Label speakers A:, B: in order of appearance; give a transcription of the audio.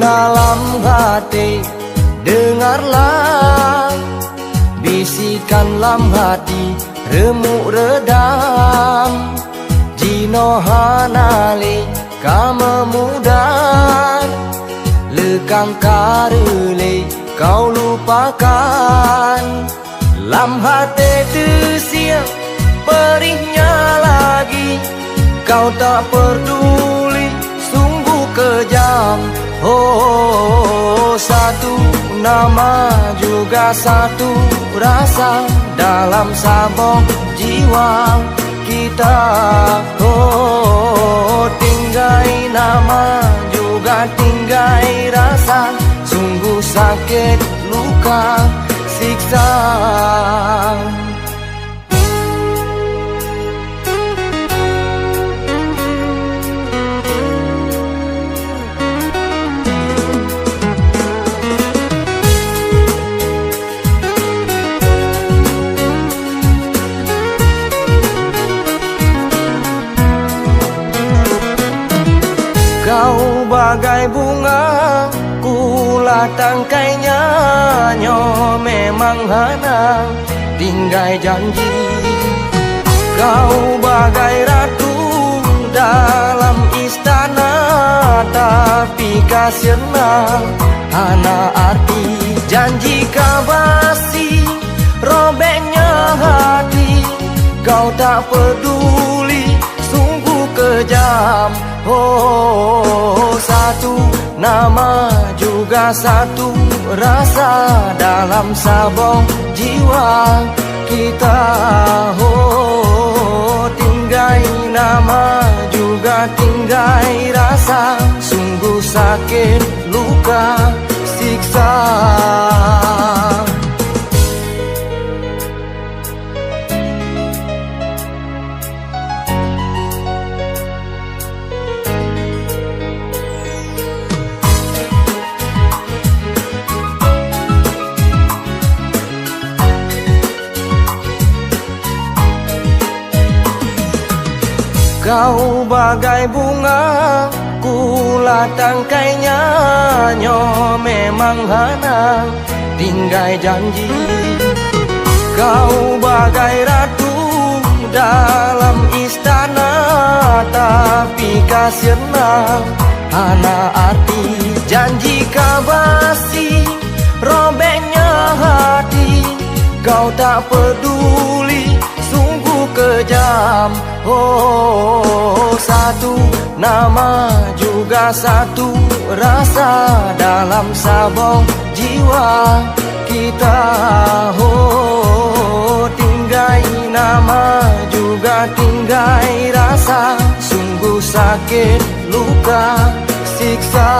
A: Dalam hati dengarlah bisikan lam hati remuk redam jino hanali kama mudan lekang karele kau lupakan lam hati tersiap perihnya lagi kau tak peduli sungguh kejam. Oh, satu nama juga satu rasa dalam sabong jiwa kita. Oh, tinggai nama juga tinggai rasa, sungguh sakit luka siksa. Kau bagai bunga, kulah tangkainya, nyo memang hana tinggai janji. Kau bagai ratu dalam istana, tapi kasihna hana arti. Janji kau basi, robeknya hati, kau tak peduli, sungguh kejam. Oh, satu nama juga satu rasa dalam sabong jiwa kita. Oh, tinggai nama juga tinggai rasa, sungguh sakit luka siksa. Kau bagai bunga, kulah tangkainya, nyo memang hana tinggai janji. Kau bagai ratu dalam istana, tapi kasihna hana arti. Janji kau basi, robeknya hati, kau tak peduli, sungguh kejam. Oh, satu nama juga satu rasa dalam sabong jiwa kita. Oh, tinggai nama juga tinggai rasa, sungguh sakit luka siksa.